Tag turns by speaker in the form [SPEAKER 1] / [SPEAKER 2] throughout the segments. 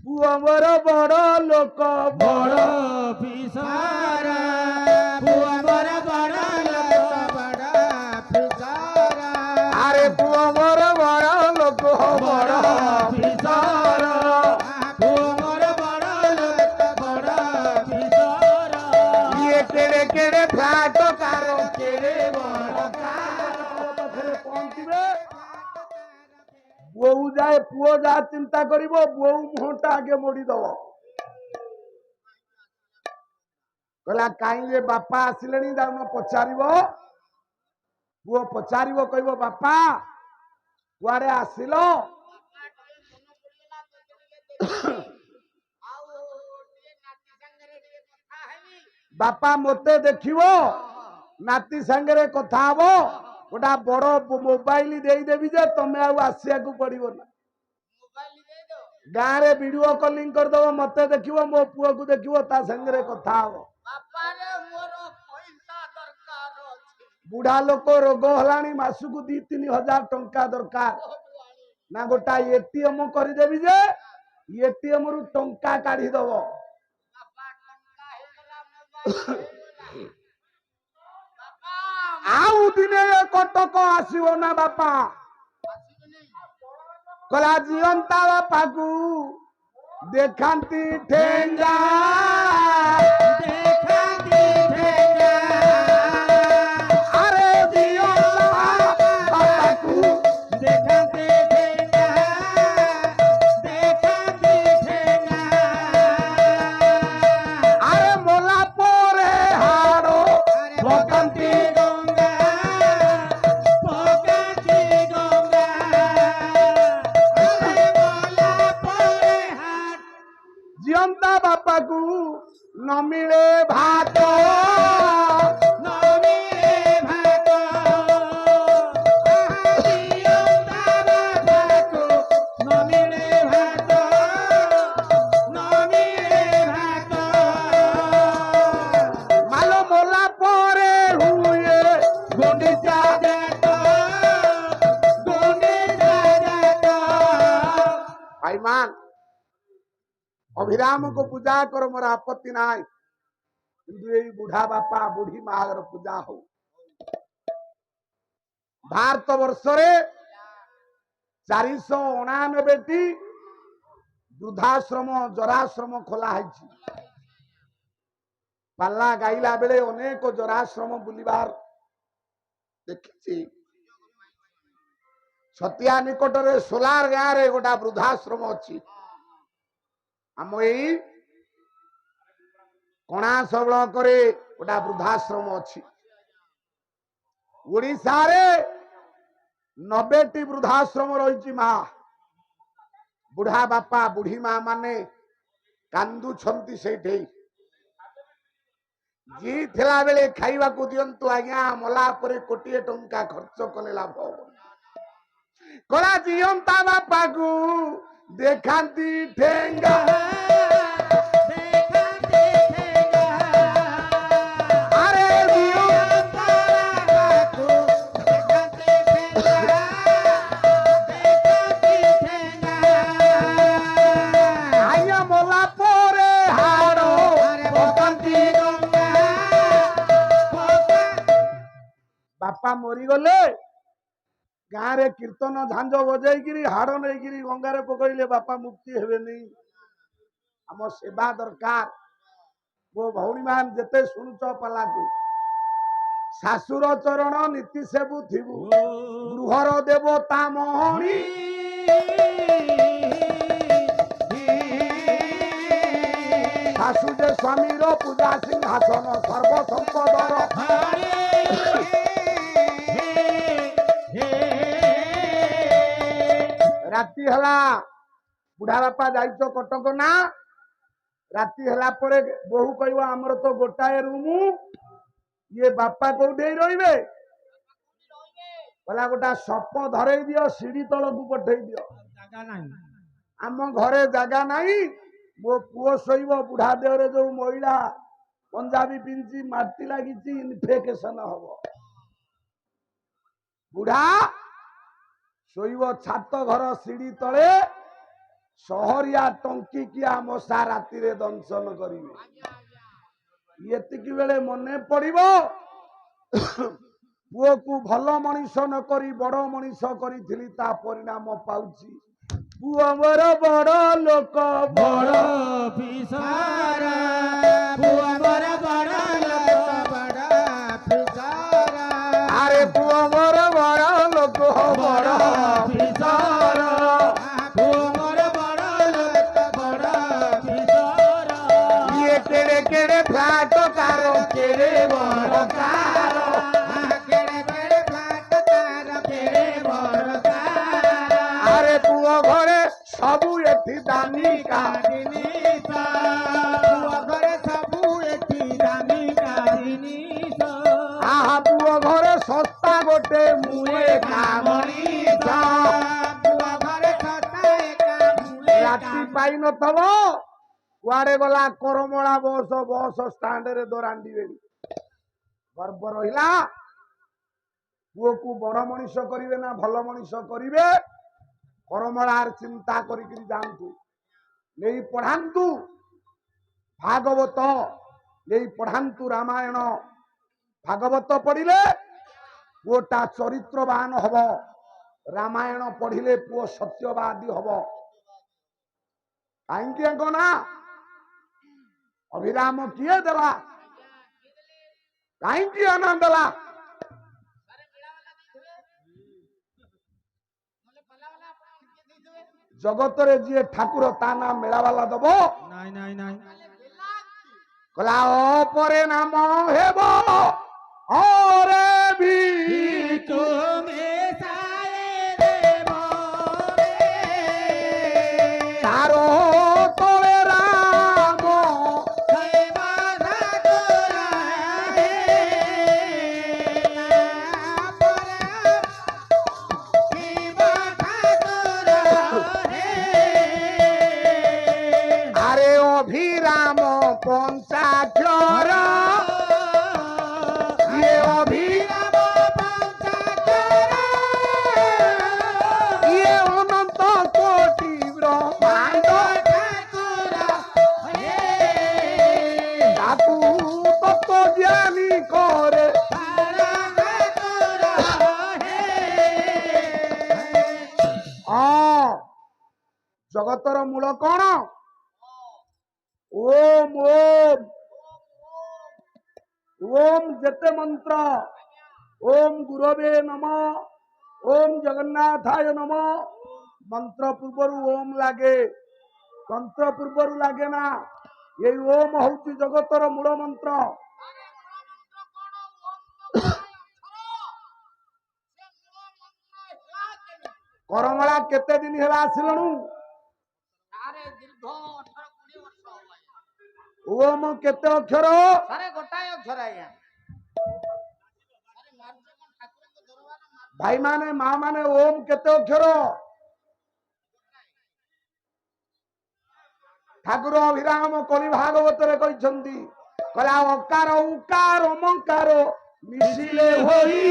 [SPEAKER 1] पुओ मोर बड़ लोक
[SPEAKER 2] बड़ पिसारा पुआ मोर बड़ लोक बड़ पिसारा
[SPEAKER 1] अरे पुओ मोर बड़ लोक बड़ पिसारा
[SPEAKER 2] पुआ मोर बड़ लोक बड़ पिसारा
[SPEAKER 1] ये केड़े केड़े फ्लाट कारो केड़े बड़ कार पाखरे पहुंचबे बोऊ जाए पुओ जा चिंता करिवो बोऊ मुहटा आगे मोड़ी दबो कहला काई बापा आसिले जाऊन पचार पुओ पचार कह बापा कुआरे आसिल बापा मते देखिवो नाती संगे कथा हबो गोटा बड़ मोबाइल देदेवी जे तमें आसिया को पड़ो ना गाँव में वीडियो कॉलिंग करदब मत देखो मो पुओ को देखो ता संगे कथा हम बुढ़ा लोक रोग हलानी मासकू 2-3 हजार टंका दरकार ना गोटा एटीएम करदेवी जे एटीएम रु टंका काढ़ी दब आउ दिने कटक आसो ना बापा कला जीवंता बापा को देखाती ठेंगा
[SPEAKER 2] देखाती ठेंगा
[SPEAKER 1] अरे जीवंता बापा को
[SPEAKER 2] देखाती ठेंगा देखाती ठेंगा
[SPEAKER 1] अरे मोला पोरे हारो भोकंती
[SPEAKER 2] गंगा पोकाची गंगा अरे बोला परे हाथ
[SPEAKER 1] जीवंता बापा को न मिले भात
[SPEAKER 2] नमिले भात आदियंता बाबाको नमिले भात नमिले भात
[SPEAKER 1] मालो मोला पोरे हुए
[SPEAKER 2] गुंडिचा जात गुंडिचा जात
[SPEAKER 1] भाईमान अभिराम को पूजा करो मोर आपत्ति ना किंतु ये बुढ़ा बापा बुढ़ी मागर पूजा हो भारत वर्ष रे 499 वृद्धाश्रम जराश्रम खोला है पाला गाइला बेले अनेक जराश्रम बुलिबार देखी छतिया निकट रे सोलार गाँव रे गोटा वृद्धाश्रम अच्छी आम यही कणा सबल करे गोटा वृद्धाश्रम अच्छी ओडिशा रे 90टी वृद्धाश्रम रही माँ बुढ़ा बापा बुढ़ी माँ माने कांदुछंती सेठे जी थिला बेले खाइबा को दियंतु आज्ञा मला परे कोटिए टंका खर्च कले लाभ कला जीवंता बापा को देखाती ठेंगा
[SPEAKER 2] देखाती ठेंगा
[SPEAKER 1] अरे
[SPEAKER 2] जीवंता बाबाको देखाती ठेंगा देखाती ठेंगा
[SPEAKER 1] आया मोला पोरे हारो
[SPEAKER 2] अरे भोकंती गंगा भोका
[SPEAKER 1] बापा मरी गले गाँव रे कीर्तन झांझ बजाई हाड़ नहीं गंगारे पकड़े बापा मुक्ति हेबे नहीं आम सेवा दरकार मो भौणी मान जेते शुणुच पाला को शाशुर चरण नीति सेबु थिबु गृहर देवता मोहनी शाशु जे स्वामीर पूजा सिंहासन सर्व संपदर राति हला बुढ़ा बापा जाइछ कटक ना राति हला परे बहु कहवा आमर तो गोटाए रूम ये बापा कोठे रहिबे बोला गोटा सप धरई दियो सीढ़ी तल को पठे दियो
[SPEAKER 2] जागा नहीं
[SPEAKER 1] आम घरे जगह नहीं मो पुओ शोइब बुढ़ा देहरे जो महिला पंजाबी पिंची माटी लगी इनफेक्शन हम बुढ़ा शोइब छात घर सीढ़ी तले ସହରିଆ ଟଙ୍କିକିଆ ମଶା ରାତିରେ ଦଂଶନ କରିବେ। ଏତିକି ବେଳେ ମନେ ପଡିବ ପୁଅକୁ ଭଲ ମଣିଷ ନ କରି ବଡ ମଣିଷ କରିଥିଲି, ତା ପରିଣାମ ପାଉଛି। ପୁଅ ମୋର ବଡ ଲୋକ
[SPEAKER 2] ବଡ ଅଫିସର ପୁଅ ମୋର ବଡ ଲୋକ ବଡ ଅଫିସର
[SPEAKER 1] ଆରେ ପୁଅ ମୋର ବଡ ଲୋକ ବଡ ଅଫିସର।
[SPEAKER 2] ପୁଅ ମୋର ବଡ ଲୋକ ବଡ ଅଫିସର
[SPEAKER 1] ଇଏ କେଡେ କେଡେ ଫ୍ଲାଟ ତାର କେଡେ ବଡ କାର।
[SPEAKER 2] କେଡେ କେଡେ ଫ୍ଲାଟ ତାର କେଡେ ବଡ କାର
[SPEAKER 1] ଆରେ ପୁଅ ଘରେ ସବୁ ଏଠି ଦାମିକା
[SPEAKER 2] ଜିନିଷ ପୁଅ ଘରେ ସବୁ ଏଠି ଦାମିକା ଜିନିଷ
[SPEAKER 1] ଆହା ପୁଅ ଘରେ ଶସ୍ତା ଗୋଟେ ମୁଏ କାମଣିଷ।
[SPEAKER 2] ପୁଅ ଘରେ ଶସ୍ତା ଏକା
[SPEAKER 1] ରାତି ପାଇନଥବ କୁଆଡେ ଗଲା କରମଳା ବସ ଷ୍ଟାଣ୍ଡରେ ଦରାଣ୍ଡିବେଣି। ଗର୍ବ ରହିଲା। ପୁଅକୁ ବଡ ମଣିଷ କରିବେ ନା ଭଲ ମଣିଷ କରିବେ, କରମଳାର ଚିନ୍ତା କରିକି ଯାଆନ୍ତୁ। ନେଇ ପଢାନ୍ତୁ ଭାଗବତ, ନେଇ ପଢାନ୍ତୁ ରାମାୟଣ। ଭାଗବତ ପଢିଲେ ପୁଅଟା ଚରିତ୍ରବାନ ହବ, ରାମାୟଣ ପଢିଲେ ପୁଅ ସତ୍ୟବାଦୀ ହବ। କାହିଁକି ନା ଅଭିରାମ କିଏ ଦେଲା, କାହିଁକି ଆନନ୍ଦ ଦେଲା? ଜଗତରେ ଯିଏ ଠାକୁର ତା ନାଁ ମେଳାବାଲା ଦବ?
[SPEAKER 2] ନାଇଁ ନାଇଁ ନାଇଁ
[SPEAKER 1] କହିଲା ଅପରେ ନାମ ହେବ ଅରେ ବି
[SPEAKER 2] ତୁମେ ସାଏ ଦେବ
[SPEAKER 1] ତାର ତଳେ ରାମ আরে অভিরাম পঞ্চাক্ষর ইয়ে অভিরাম ইয়ে অনন্ত কোটি ব্রহ্মাণ্ড তাকু তত্ত্ব জ্ঞানী করে জগতর মূল কଣ? ওম ওম ওম যেতে মন্ত্র ওম গুরবে নম ওম জগন্নাথায় নম মন্ত্র পূର୍ବରୁ ওম লাগে, তন্ত্র পূର୍ବରୁ লাগে না। এই ওম হଉଛି জগতର মূଳ ମନ୍ତ୍ର। କରମଳା କେତେ ଦିନ ହେଲା ଆସିଲଣୁ? ଓମ କେତେ ଅକ୍ଷର?
[SPEAKER 2] ଗୋଟାଏ ଅକ୍ଷର ଆଜ୍ଞା।
[SPEAKER 1] ଭାଇ ମାନେ ମା ମାନେ ଓମ କେତେ ଅକ୍ଷର? ଠାକୁର ଅଭିରାମ କଳି ଭାଗବତରେ କହିଛନ୍ତି, କହିଲା ଅକାର ଉକାର ଓମକାର ମିଶିଲେ ହୋଇ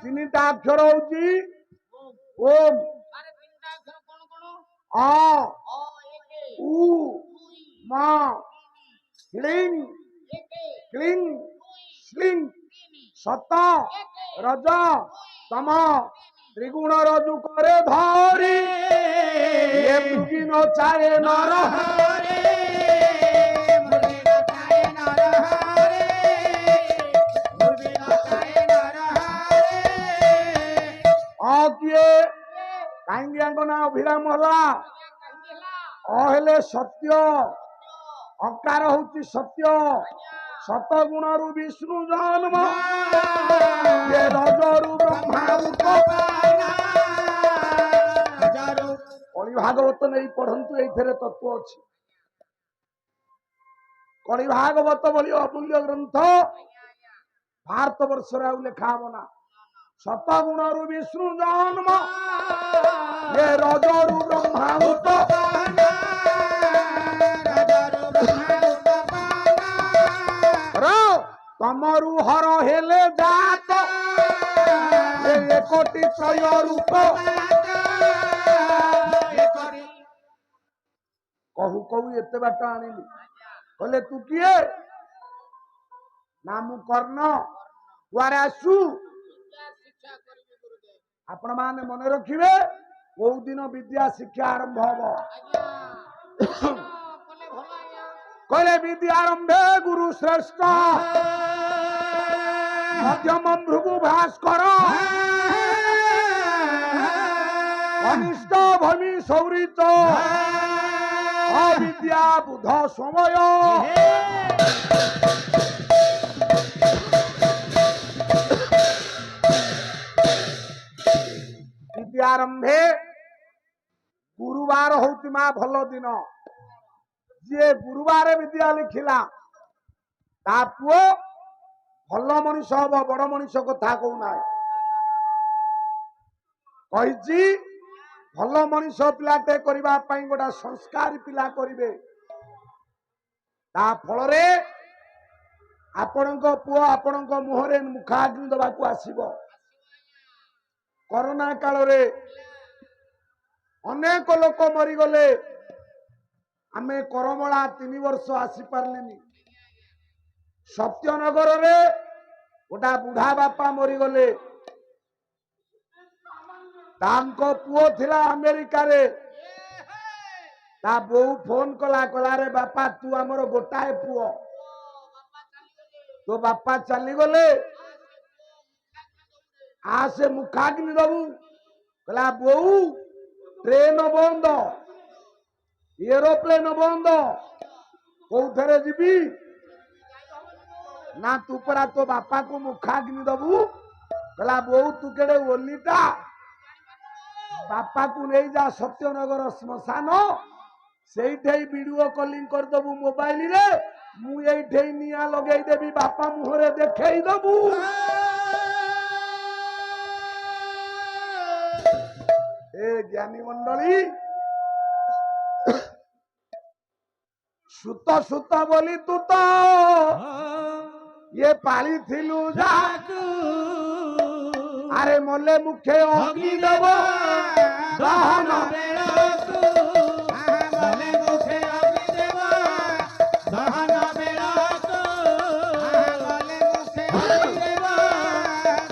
[SPEAKER 1] ତିନିଟା ଅକ୍ଷର ହଉଛି ଓମ। ଅ ଉ ମ କ୍ଲିଂ କ୍ଲିଂ ଶ୍ଲିଂ ସତ ରଜ ତମ ତ୍ରିଗୁଣ ରଜୁ করে ধরি এ মৃগী নচায়ে নর কিଏ କାହିଁକି ଆଙ୍କ ନାଁ ଅଭିରାମ ହେଲା? ଅ ହେଲେ ସତ୍ୟ, ଅକାର ହଉଛି ସତ୍ୟ, ସତ ଗୁଣରୁ ବିଷ୍ଣୁ ଜନ୍ମ, ରଜରୁ ବ୍ରହ୍ମା କଳି ଭାଗବତ ନେଇ ପଢନ୍ତୁ, ଏଇଥିରେ ତତ୍ଵ ଅଛି। କଳି ଭାଗବତ ଭଳି ଅମୂଲ୍ୟ ଗ୍ରନ୍ଥ ଭାରତ ବର୍ଷରେ ଆଉ ଲେଖା ହବ ନା। ସତ ଗୁଣରୁ ବିଷ୍ଣୁ ଜନ୍ମ, ରଜରୁ ବ୍ରହ୍ମା ତମରୁ ହର ହେଲେ ଜାତ ଏ ଏକଟି ତ୍ରୟ ରୂପ କହୁ କହୁ ଏତେ ବାଟ ଆଣିଲି। କହିଲେ ତୁ କିଏ? ନା ମୁଁ କର୍ଣ୍ଣ। କୁଆଡେ ଆସୁ? ଆପଣ ମାନେ ମନେ ରଖିବେ କୋଉ ଦିନ ବିଦ୍ୟା ଶିକ୍ଷା ଆରମ୍ଭ ହବ। କହିଲେ ବିଦ୍ୟା ଆରମ୍ଭେ ଗୁରୁ ଶ୍ରେଷ୍ଠ ମଧ୍ୟମ ଭୃଗୁ ଭାସ୍କର କନିଷ୍ଠ ଭୂମି ସୌରିତ ଅବିଦ୍ୟା ବୁଧ ସମୟ। ବିଦ୍ୟା ଆରମ୍ଭେ ଗୁରୁବାର ହଉଛି ମା ଭଲ ଦିନ। ଯିଏ ଗୁରୁବାର ବିଦ୍ୟା ଲେଖିଲା ତା ପୁଅ ଭଲ ମଣିଷ ହବ, ବଡ ମଣିଷ କଥା କହୁନାହିଁ। କହିଛି ଭଲ ମଣିଷ ପିଲାଟେ କରିବା ପାଇଁ ଗୋଟେ ସଂସ୍କାରୀ ପିଲା କରିବେ। ତା ଫଳରେ ଆପଣଙ୍କ ପୁଅ ଆପଣଙ୍କ ମୁହଁରେ ମୁଖାଗ୍ନି ଦେବାକୁ ଆସିବ। କରୋନା କାଳରେ ଅନେକ ଲୋକ ମରିଗଲେ। ଆମେ କରମଳା 3 ବର୍ଷ ଆସିପାରିଲିନି। ସତ୍ୟନଗରରେ ଗୋଟା ବୁଢା ବାପା ମରିଗଲେ। ତାଙ୍କ ପୁଅ ଥିଲା ଆମେରିକାରେ। ତା ବୋଉ ଫୋନ କଲା, କଲାରେ ବାପା ତୁ ଆମର ଗୋଟାଏ ପୁଅ, ତୋ ବାପା ଚାଲିଗଲେ, ଆସେ ମୁଖାଗ୍ନି ଦବୁ। କହିଲା ବୋଉ ଟ୍ରେନ ବନ୍ଦ, ଏରୋପ୍ଲେନ ବନ୍ଦ, କୋଉଥିରେ ଯିବି? ନା ତୁ ପରା ତୋ ବାପାକୁ ମୁଖାଗ୍ନି ଦବୁ। କହିଲା ବୋଉ ତୁ କେଡେ ଓଲିଟା, ବାପାକୁ ନେଇଯା ସତ୍ୟନଗର ଶ୍ମଶାନ, ସେଇଠି ଭିଡିଓ କଲିଂ କରିଦବୁ ମୋବାଇଲରେ, ମୁଁ ଏଇଠି ନିଆଁ ଲଗେଇଦେବି, ବାପା ମୁହଁରେ ଦେଖେଇ ଦବୁ। ଏ ଜ୍ଞାନୀ ମଣ୍ଡଳୀ, ସୁତ ସୁତ ବୋଲି ତୁ ତ ଇଏ ପାଳିଥିଲୁ ଯାକୁ, ଆରେ ମଲେ ମୁଖେ ଅଗ୍ନି ଦେବ ଦହନ
[SPEAKER 2] ବେଳକୁ, ମଲେ ମୁଖେ ଅଗ୍ନି ଦେବ ଦହନ ବେଳକୁ, ମଲେ ମୁଖେ ଅଗ୍ନି ଦେବ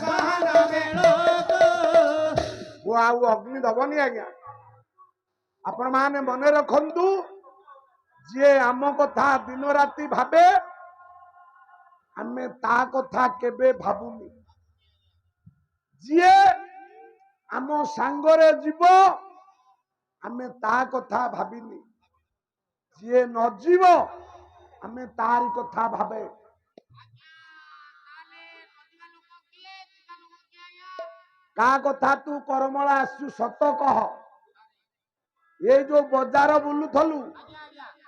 [SPEAKER 2] ଦହନ ବେଳକୁ।
[SPEAKER 1] ଆଉ ଅଗ୍ନି ଦବନି ଆଜ୍ଞା। ଆପଣ ମାନେ ମନେ ରଖନ୍ତୁ, ଯିଏ ଆମ କଥା ଦିନ ରାତି ଭାବେ ଆମେ ତା କଥା କେବେ ଭାବୁନି। ଯିଏ ଆମ ସାଙ୍ଗରେ ଯିବ ଆମେ ତା କଥା ଭାବିନି। ଯିଏ ନ ଯିବ ଆମେ ତାରି କଥା ଭାବେ। କା କଥା ତୁ କରମଳା ଆସୁ ସତ କହ। ଏଇ ଯୋଉ ବଜାର ବୁଲୁଥଲୁ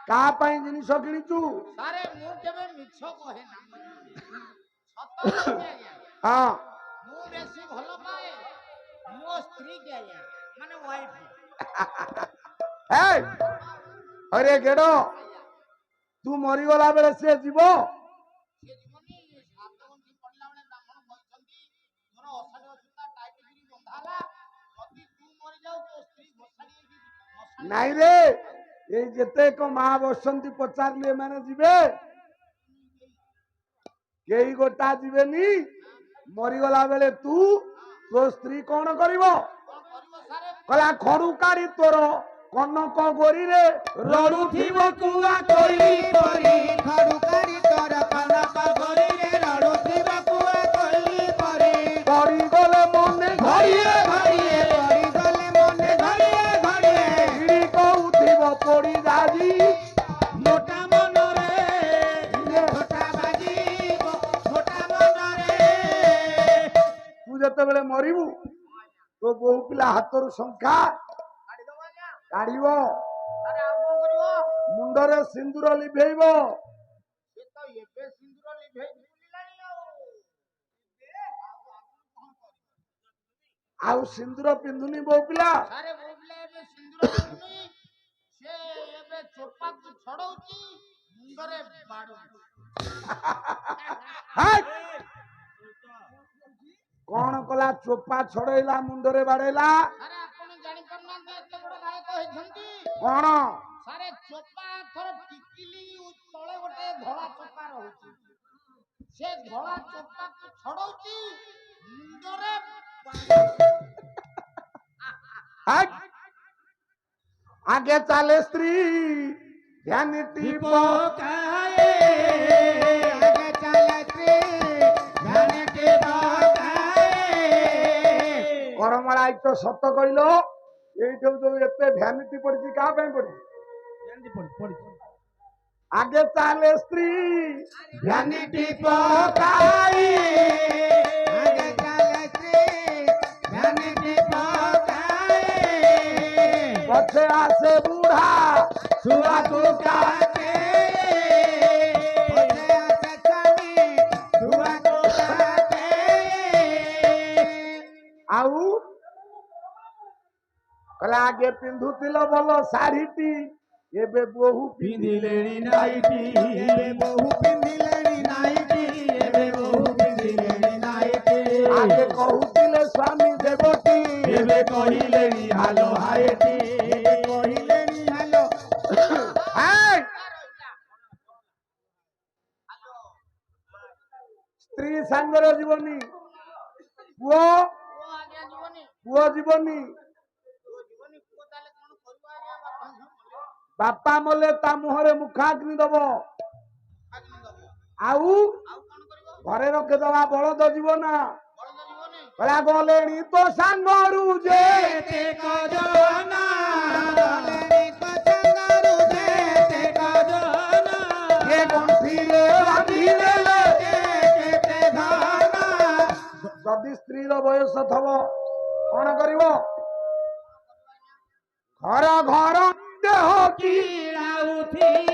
[SPEAKER 1] କା ପାଇଁ ଜିନିଷ କିଣିଛୁ?
[SPEAKER 2] ସାରେ ମୁଁ କେବେ ମିଛ କହେ ନା, ସତ କହୁଛି ଆଜ୍ଞା।
[SPEAKER 1] ହଁ
[SPEAKER 2] ମୁଁ ବେଶୀ ଭଲ ପାଏ ମୋ ସ୍ତ୍ରୀ କେ ଆଜ୍ଞା, ମାନେ ୱାଇଫ।
[SPEAKER 1] ହରେ ଗେଡ, ତୁ ମରିଗଲା ବେଳେ ସିଏ ଯିବ?
[SPEAKER 2] ସେ ଜୀବନୀ 7 ଗଣ୍ଠି ପଡିଲା ବେଳେ ବ୍ରାହ୍ମଣ କହିଛନ୍ତି ତୋର ଅଷାଢ ସୂତା ଟାଇଟ୍ କରି ବନ୍ଧା ହେଲା, ଯଦି ତୁ ମରିଯାଉ ତୋ ସ୍ତ୍ରୀ ଘୋଷାଡ଼ି ହେଇକି
[SPEAKER 1] ନାଇଁ ରେ, ଏଇ ଯେତେକ ମା ବସନ୍ତି ପଚାରିଲେ ଏମାନେ ଯିବେ? କେହି ଗୋଟା ଯିବେନି। ମରିଗଲା ବେଳେ ତୁ ତୋ ସ୍ତ୍ରୀ କଣ କରିବ? କହିଲା ଖଡୁ କାଢି ତୋର କନକ ଗୋରିରେ ରଡୁଥିବ କୁଆ କୋଇଲି ପରି,
[SPEAKER 2] ଖଡୁ କାଢି ତୋର କନକ ଗୋରିରେ ରଡୁଥିବ କୁଆ କୋଇଲି ପରି,
[SPEAKER 1] ପଡିଗଲେ ମନେ ଘଡ଼ିଏ
[SPEAKER 2] ଘଡ଼ିଏ ପଡ଼ିଗଲେ ମନେ ଘଡ଼ିଏ ଘଡ଼ିଏ,
[SPEAKER 1] ଭିଡ଼ି କହୁଥିବ ପଡି ଯାଜି
[SPEAKER 2] ମୋଟା ମନରେ ଝୋଟା ବାଜିବ ମୋଟା ମନରେ।
[SPEAKER 1] ତୁ ଯେତେବେଳେ ମରିବୁ ତୋ ବୋହୁ ପିଲା ହାତରୁ ଶଙ୍ଖା କାଢିବ, ମୁଣ୍ଡରେ ସିନ୍ଦୁର ଲିଭେଇବ।
[SPEAKER 2] ସେ ତ ଏବେ ସିନ୍ଦୁର ଲିଭେଇ ବୁଲିଲାଣି
[SPEAKER 1] ଆଉ ସିନ୍ଦୁର ପିନ୍ଧୁନି ବୋହୁ ପିଲା।
[SPEAKER 2] ସାରେ ବୋହୁ ପିଲା ଏବେ ସିନ୍ଦୁର ପିନ୍ଧୁନି, ସେ ଏବେ ଚୋପାକୁ ଛଡଉଛି, ମୁଣ୍ଡରେ ବାଡୁଛି।
[SPEAKER 1] ହାଟ୍! କଣ କଲା ଚୋପା ଛଡେଇଲା ମୁଣ୍ଡରେ ବାଡେଇଲା
[SPEAKER 2] ସାରେ ଆପଣ ଜାଣିପାରୁନାହାନ୍ତି ଏତେ ବଡ ନାୟକ ହେଇଛନ୍ତି
[SPEAKER 1] କଣ
[SPEAKER 2] ସାରେ ଚୋପା ଥର ଟିକିଲି ତଳେ ଗୋଟେ ଧଳା ଚୋପା ରହୁଛି ସେ ଧଳା ଚୋପାକୁ ଛଡଉଛି ମୁଣ୍ଡରେ
[SPEAKER 1] ହାଟ୍! ଆଗେ ଚାଲେ ସ୍ତ୍ରୀ ଭ୍ୟାନିଟି
[SPEAKER 3] ପକାଏ ଆଗେ ଚାଲେ ସ୍ତ୍ରୀ ଭ୍ୟାନିଟି ପକାଏ
[SPEAKER 1] କରମଳା ତ ସତ କହିଲ ଏଇଠୁ ଯୋଉ ଏତେ ଭ୍ୟାନିଟି ପଡିଛି କାହା ପାଇଁ ପଡିଛି ଆଗେ ଚାଲେ ସ୍ତ୍ରୀ
[SPEAKER 3] ଭ୍ୟାନିଟି ପକାଏ ଆଗେ ଚାଲେ ସ୍ତ୍ରୀ ଭ୍ୟାନିଟି ପକାଏ
[SPEAKER 1] ପଛେ ଆସେ ବୁଢା
[SPEAKER 3] ଛୁଆକୁ କାଟେ ପଛେ ଆସେ ସ୍ୱାମୀ ଛୁଆକୁ କାଟେ
[SPEAKER 1] ଆଉ କହିଲା ଆଗେ ପିନ୍ଧୁଥିଲ ଭଲ ଶାଢୀଟି ଏବେ ବୋହୁ
[SPEAKER 3] ପିନ୍ଧିଲେଣି ନାଇଟି ଏବେ ବୋହୁ ପିନ୍ଧିଲେଣି ନାଇଟି ଏବେ ବୋହୁ ପିନ୍ଧିଲେଣି ନାଇଟି
[SPEAKER 1] ଆଗେ କହୁଥିଲେ ସ୍ୱାମୀ ଦେବଟି
[SPEAKER 3] ଏବେ କହିଲେଣି ହାଲୋ ହାଏଟି ଏବେ କହିଲେଣି ହାଲୋ
[SPEAKER 1] ହାଟ୍! ସ୍ତ୍ରୀ ସାଙ୍ଗରେ ଯିବନି ପୁଅ
[SPEAKER 2] ଆଜ୍ଞା ଯିବନି
[SPEAKER 1] ପୁଅ ଯିବନି
[SPEAKER 2] ଯିବନି ପୁଅ ତାହେଲେ କଣ କରିବ ଆଜ୍ଞା
[SPEAKER 1] ବାପା ମଲେ ତା ମୁହଁରେ ମୁଖାଗ୍ନି ଦବ ଆଉ
[SPEAKER 2] କଣ କରିବ
[SPEAKER 1] ଘରେ ରଖିଦବା ବଳଦ ଯିବ ନା
[SPEAKER 2] ବଳଦ ଯିବନି
[SPEAKER 1] କହିଲା ଗଲେଣି ତ ସାଙ୍ଗରୁ ଯେ
[SPEAKER 3] ଯେତେ କଜନା ଗଲେଣି ତ ସାଙ୍ଗରୁ ଯେତେ କଜନା
[SPEAKER 1] ଏ ଗଣ୍ଠିରେ ବାନ୍ଧିଦେଲେ
[SPEAKER 3] କେତେ ଧନା
[SPEAKER 1] ଯଦି ସ୍ତ୍ରୀର ବୟସ ଥବ କଣ କରିବ ଘର ଘର ଦେହ କି
[SPEAKER 3] କିଣାଉଥିବେ